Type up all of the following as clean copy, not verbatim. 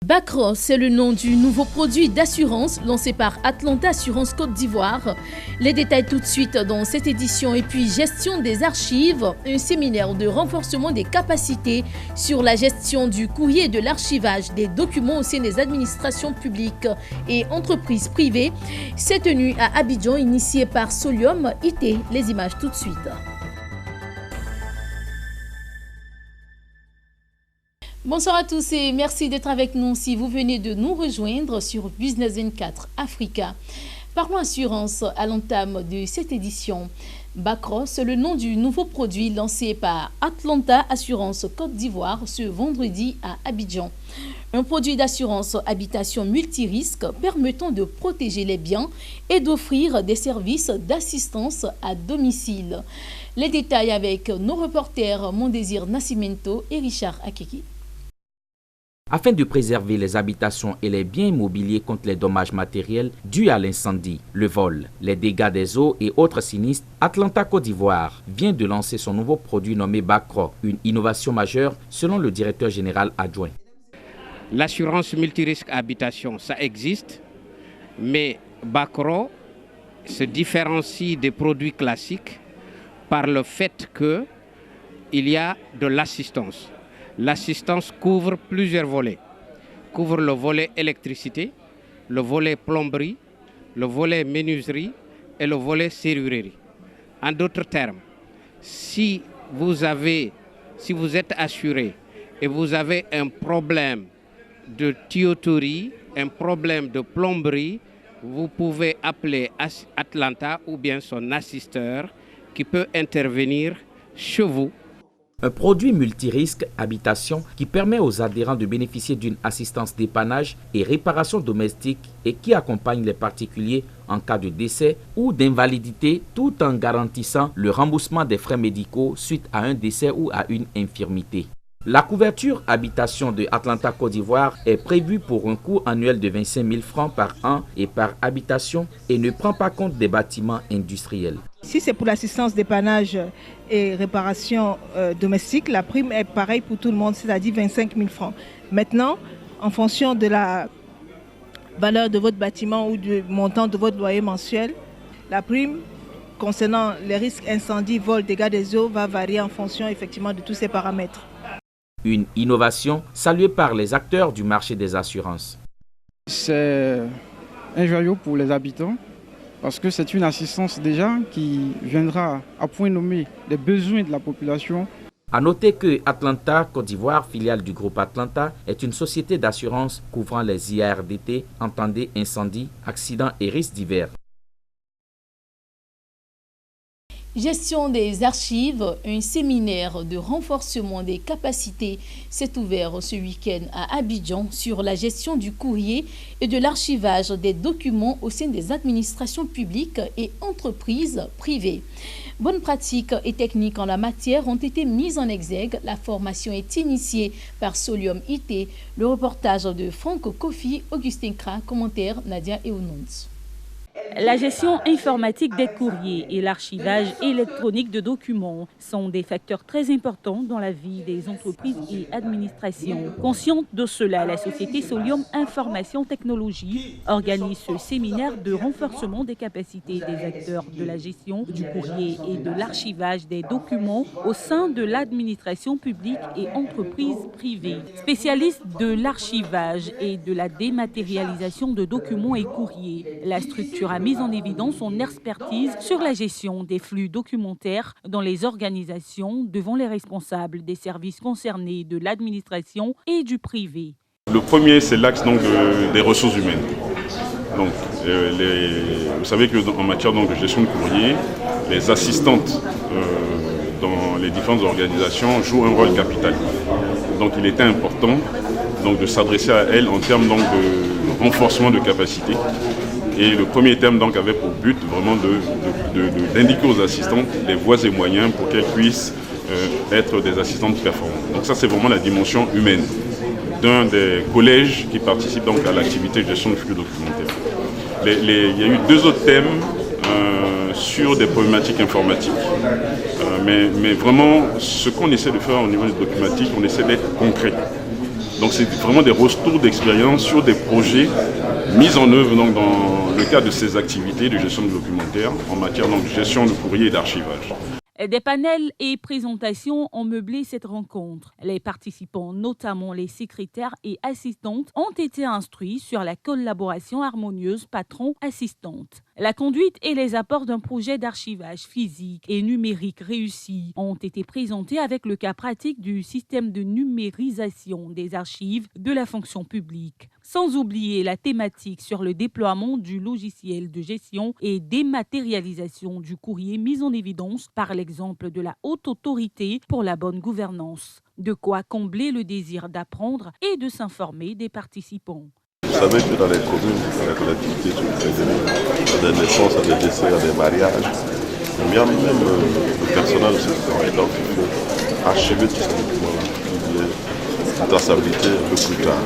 Bacro, c'est le nom du nouveau produit d'assurance lancé par Atlanta Assurance Côte d'Ivoire. Les détails tout de suite dans cette édition et puis gestion des archives, un séminaire de renforcement des capacités sur la gestion du courrier et de l'archivage des documents au sein des administrations publiques et entreprises privées s'est tenu à Abidjan, initié par Solium IT. Les images tout de suite. Bonsoir à tous et merci d'être avec nous si vous venez de nous rejoindre sur Business 24 Africa. Parlons assurance à l'entame de cette édition. Bacro, c'est le nom du nouveau produit lancé par Atlanta Assurance Côte d'Ivoire ce vendredi à Abidjan. Un produit d'assurance habitation multirisque permettant de protéger les biens et d'offrir des services d'assistance à domicile. Les détails avec nos reporters Mondésir Nascimento et Richard Akeki. Afin de préserver les habitations et les biens immobiliers contre les dommages matériels dus à l'incendie, le vol, les dégâts des eaux et autres sinistres, Atlanta Côte d'Ivoire vient de lancer son nouveau produit nommé Bacro, une innovation majeure selon le directeur général adjoint. L'assurance multirisque habitation, ça existe, mais Bacro se différencie des produits classiques par le fait qu'il y a de l'assistance. L'assistance couvre plusieurs volets. Couvre le volet électricité, le volet plomberie, le volet menuiserie et le volet serrurerie. En d'autres termes, si vous êtes assuré et vous avez un problème de tuyauterie, un problème de plomberie, vous pouvez appeler Atlanta ou bien son assisteur qui peut intervenir chez vous. Un produit multirisque habitation qui permet aux adhérents de bénéficier d'une assistance dépannage et réparation domestique et qui accompagne les particuliers en cas de décès ou d'invalidité tout en garantissant le remboursement des frais médicaux suite à un décès ou à une infirmité. La couverture habitation de Atlanta Côte d'Ivoire est prévue pour un coût annuel de 25 000 francs par an et par habitation et ne prend pas compte des bâtiments industriels. Si c'est pour l'assistance dépannage et réparation domestique, la prime est pareille pour tout le monde, c'est-à-dire 25 000 francs. Maintenant, en fonction de la valeur de votre bâtiment ou du montant de votre loyer mensuel, la prime concernant les risques incendie, vol, dégâts des eaux va varier en fonction effectivement de tous ces paramètres. Une innovation saluée par les acteurs du marché des assurances. C'est un joyau pour les habitants parce que c'est une assistance déjà qui viendra à point nommé les besoins de la population. A noter que Atlanta Côte d'Ivoire, filiale du groupe Atlanta, est une société d'assurance couvrant les IARDT, entendez incendie, accidents et risques divers. Gestion des archives, un séminaire de renforcement des capacités s'est ouvert ce week-end à Abidjan sur la gestion du courrier et de l'archivage des documents au sein des administrations publiques et entreprises privées. Bonnes pratiques et techniques en la matière ont été mises en exergue. La formation est initiée par Solium IT. Le reportage de Franck Kofi, Augustin Kra, commentaire Nadia Eounons. La gestion informatique des courriers et l'archivage électronique de documents sont des facteurs très importants dans la vie des entreprises et administrations. Consciente de cela, la société Solium Information Technologie organise ce séminaire de renforcement des capacités des acteurs de la gestion du courrier et de l'archivage des documents au sein de l'administration publique et entreprises privées. Spécialiste de l'archivage et de la dématérialisation de documents et courriers, la structure a mis en évidence son expertise sur la gestion des flux documentaires dans les organisations devant les responsables des services concernés de l'administration et du privé. Le premier, c'est l'axe des ressources humaines. Donc, vous savez qu'en matière de gestion de courrier, les assistantes dans les différentes organisations jouent un rôle capital. Donc, il était important de s'adresser à elles en termes de renforcement de capacité. Et le premier terme avait pour but vraiment d'indiquer aux assistantes les voies et moyens pour qu'elles puissent être des assistantes performantes. Donc ça, c'est vraiment la dimension humaine d'un des collèges qui participent à l'activité de gestion de flux documentaires. Il y a eu deux autres thèmes sur des problématiques informatiques. Mais vraiment, ce qu'on essaie de faire au niveau des documatiques, on essaie d'être concret. Donc c'est vraiment des retours d'expérience sur des projets mis en œuvre donc, dans le cadre de ces activités de gestion de documentaire en matière donc, de gestion de courrier et d'archivage. Des panels et présentations ont meublé cette rencontre. Les participants, notamment les secrétaires et assistantes, ont été instruits sur la collaboration harmonieuse patron-assistante. La conduite et les apports d'un projet d'archivage physique et numérique réussi ont été présentés avec le cas pratique du système de numérisation des archives de la fonction publique. Sans oublier la thématique sur le déploiement du logiciel de gestion et dématérialisation du courrier mis en évidence par l'exemple de la Haute Autorité pour la bonne gouvernance. De quoi combler le désir d'apprendre et de s'informer des participants. Vous savez que dans les communes, dans les collectivités il y a des naissances, il y a des décès, il y a des mariages. Il y a même le personnel aussi qui travaille. Donc il faut archiver tout ce document-là, la traçabilité un peu plus tard.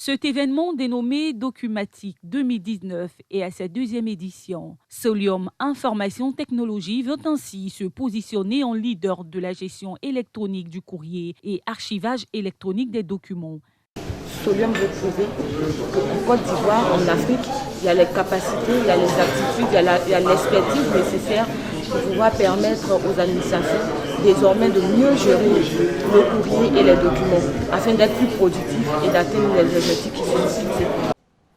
Cet événement dénommé Documatique 2019 est à sa 2e édition. Solium Information Technologie veut ainsi se positionner en leader de la gestion électronique du courrier et archivage électronique des documents. Solium veut prouver qu'en Côte d'Ivoire, en Afrique, il y a les capacités, il y a les aptitudes, il y a l'expertise nécessaire pour pouvoir permettre aux administrations désormais de mieux gérer le courrier et les documents afin d'être plus productifs et d'atteindre les objectifs qui sont fixés.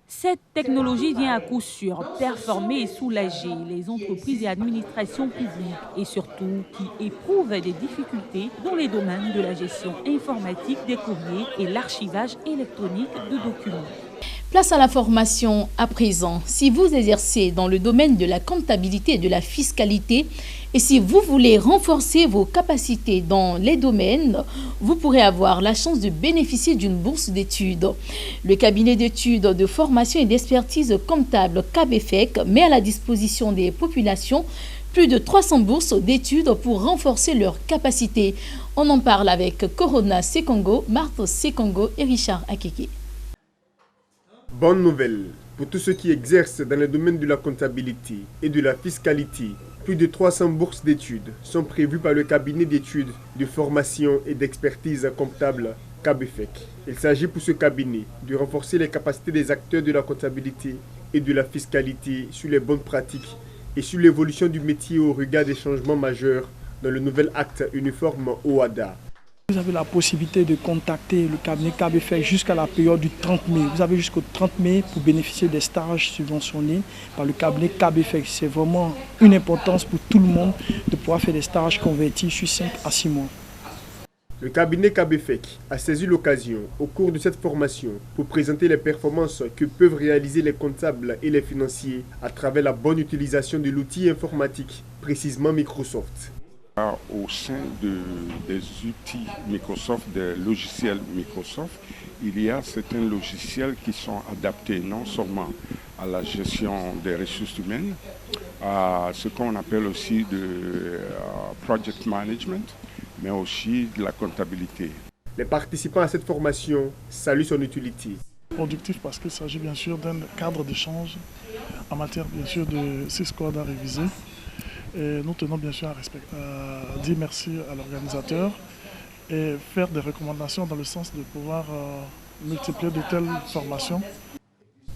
Cette technologie vient à coup sûr performer et soulager les entreprises et administrations publiques et surtout qui éprouvent des difficultés dans les domaines de la gestion informatique des courriers et l'archivage électronique de documents. Place à la formation à présent. Si vous exercez dans le domaine de la comptabilité et de la fiscalité, et si vous voulez renforcer vos capacités dans les domaines, vous pourrez avoir la chance de bénéficier d'une bourse d'études. Le cabinet d'études de formation et d'expertise comptable CABEFEC met à la disposition des populations plus de 300 bourses d'études pour renforcer leurs capacités. On en parle avec Corona Sekongo, Marthe Sekongo et Richard Akeke. Bonne nouvelle pour tous ceux qui exercent dans le domaine de la comptabilité et de la fiscalité. Plus de 300 bourses d'études sont prévues par le cabinet d'études de formation et d'expertise comptable CABEFEC. Il s'agit pour ce cabinet de renforcer les capacités des acteurs de la comptabilité et de la fiscalité sur les bonnes pratiques et sur l'évolution du métier au regard des changements majeurs dans le nouvel acte uniforme OHADA. Vous avez la possibilité de contacter le cabinet CABEFEC jusqu'à la période du 30 mai. Vous avez jusqu'au 30 mai pour bénéficier des stages subventionnés par le cabinet CABEFEC. C'est vraiment une importance pour tout le monde de pouvoir faire des stages convertis sur 5 à 6 mois. Le cabinet CABEFEC a saisi l'occasion au cours de cette formation pour présenter les performances que peuvent réaliser les comptables et les financiers à travers la bonne utilisation de l'outil informatique, précisément Microsoft. Au sein des outils Microsoft, des logiciels Microsoft, il y a certains logiciels qui sont adaptés non seulement à la gestion des ressources humaines, à ce qu'on appelle aussi de project management, mais aussi de la comptabilité. Les participants à cette formation saluent son utilité. Productif parce qu'il s'agit bien sûr d'un cadre d'échange en matière bien sûr de 6 codes à réviser. Et nous tenons bien sûr à dire merci à l'organisateur et faire des recommandations dans le sens de pouvoir multiplier de telles formations.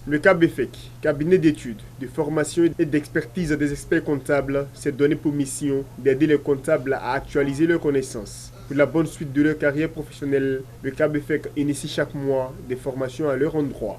Le CABEFEC, cabinet d'études, de formation et d'expertise des experts comptables, s'est donné pour mission d'aider les comptables à actualiser leurs connaissances. Pour la bonne suite de leur carrière professionnelle, le CABEFEC initie chaque mois des formations à leur endroit.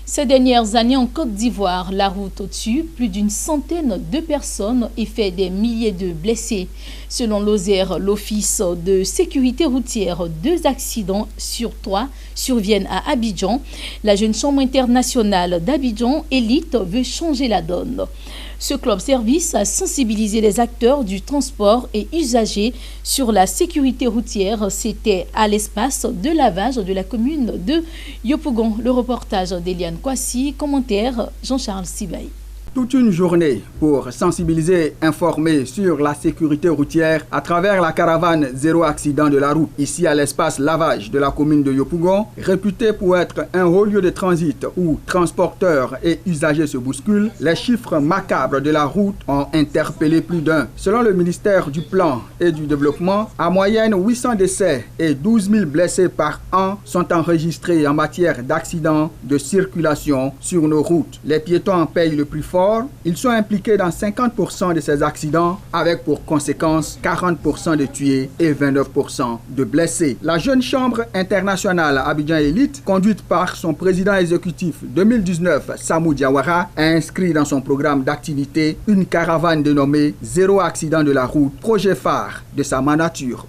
Ces dernières années en Côte d'Ivoire, la route tue plus d'une centaine de personnes et fait des milliers de blessés. Selon l'OSER, l'Office de sécurité routière, 2 accidents sur 3 surviennent à Abidjan. La jeune chambre internationale d'Abidjan, Élite, veut changer la donne. Ce club service a sensibilisé les acteurs du transport et usagers sur la sécurité routière. C'était à l'espace de lavage de la commune de Yopougon. Le reportage d'Eliane Kwasi, commentaire Jean-Charles Sibaï. Toute une journée pour sensibiliser, informer sur la sécurité routière à travers la caravane Zéro Accident de la route, ici à l'espace Lavage de la commune de Yopougon, réputé pour être un haut lieu de transit où transporteurs et usagers se bousculent. Les chiffres macabres de la route ont interpellé plus d'un. Selon le ministère du Plan et du Développement, à moyenne 800 décès et 12 000 blessés par an sont enregistrés en matière d'accidents de circulation sur nos routes. Les piétons en payent le plus fort. Ils sont impliqués dans 50% de ces accidents avec pour conséquence 40% de tués et 29% de blessés. La jeune chambre internationale Abidjan Elite, conduite par son président exécutif 2019, Samou Diawara, a inscrit dans son programme d'activité une caravane dénommée Zéro Accident de la route, projet phare de sa mandature.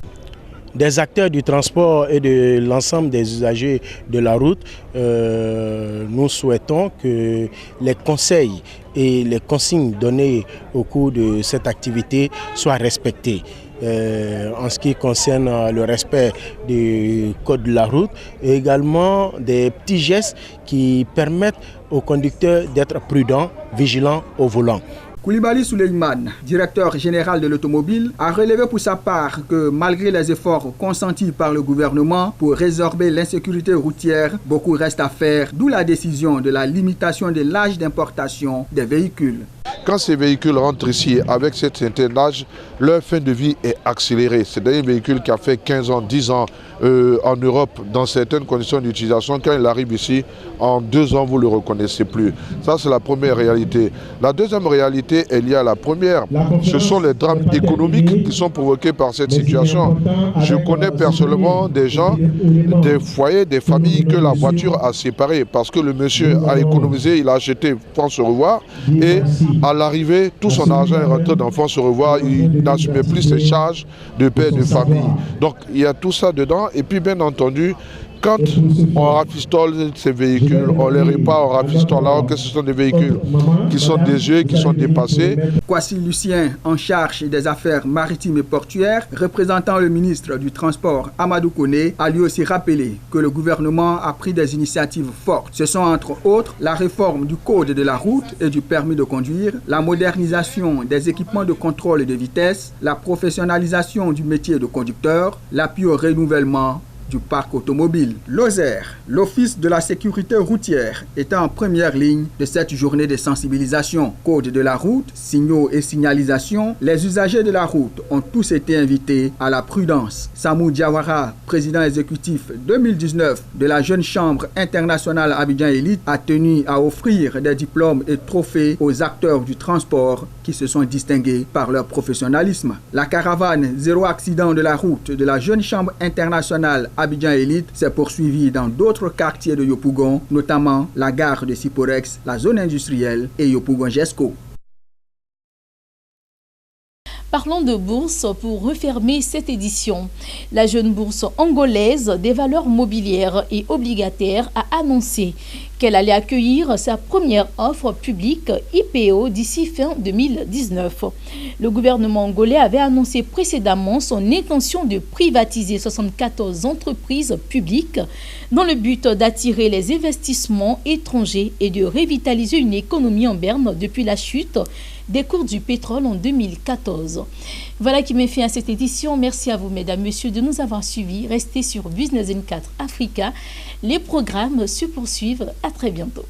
Des acteurs du transport et de l'ensemble des usagers de la route, nous souhaitons que les conseils et les consignes données au cours de cette activité soient respectés. En ce qui concerne le respect du code de la route et également des petits gestes qui permettent aux conducteurs d'être prudents, vigilants au volant. Koulibaly Souleyman, directeur général de l'automobile, a relevé pour sa part que malgré les efforts consentis par le gouvernement pour résorber l'insécurité routière, beaucoup reste à faire, d'où la décision de la limitation de l'âge d'importation des véhicules. Quand ces véhicules rentrent ici avec cet certain âge, leur fin de vie est accélérée. C'est un véhicule qui a fait 15 ans, 10 ans en Europe dans certaines conditions d'utilisation. Quand il arrive ici, en 2 ans, vous ne le reconnaissez plus. Ça, c'est la première réalité. La deuxième réalité est liée à la première. Ce sont les drames économiques qui sont provoqués par cette situation. Je connais personnellement des gens, des foyers, des familles que la voiture a séparées parce que le monsieur a économisé, il a acheté France au revoir et à l'arrivée, tout son argent est rentré dans France au revoir, il n'assumait plus ses charges de père de famille. Donc il y a tout ça dedans et puis bien entendu, quand on rafistole ces véhicules, on les répare en rafistolant, que ce sont des véhicules qui sont désuets, qui sont dépassés. Kwasi Lucien, en charge des affaires maritimes et portuaires, représentant le ministre du Transport Amadou Koné, a lui aussi rappelé que le gouvernement a pris des initiatives fortes. Ce sont entre autres la réforme du code de la route et du permis de conduire, la modernisation des équipements de contrôle de vitesse, la professionnalisation du métier de conducteur, l'appui au renouvellement du parc automobile. Lozère, l'Office de la sécurité routière, est en première ligne de cette journée de sensibilisation. Code de la route, signaux et signalisation, les usagers de la route ont tous été invités à la prudence. Samou Diawara, président exécutif 2019 de la jeune chambre internationale Abidjan Elite, a tenu à offrir des diplômes et trophées aux acteurs du transport qui se sont distingués par leur professionnalisme. La caravane Zéro Accident de la route de la jeune chambre internationale Abidjan Elite s'est poursuivi dans d'autres quartiers de Yopougon, notamment la gare de Siporex, la zone industrielle et Yopougon-Gesco. Parlons de bourse pour refermer cette édition. La jeune bourse angolaise des valeurs mobilières et obligataires a annoncé qu'elle allait accueillir sa première offre publique IPO d'ici fin 2019. Le gouvernement angolais avait annoncé précédemment son intention de privatiser 74 entreprises publiques dans le but d'attirer les investissements étrangers et de revitaliser une économie en berne depuis la chute des cours du pétrole en 2014. Voilà qui met fin à cette édition. Merci à vous, mesdames, messieurs, de nous avoir suivis. Restez sur Business N4 Africa. Les programmes se poursuivent. À très bientôt.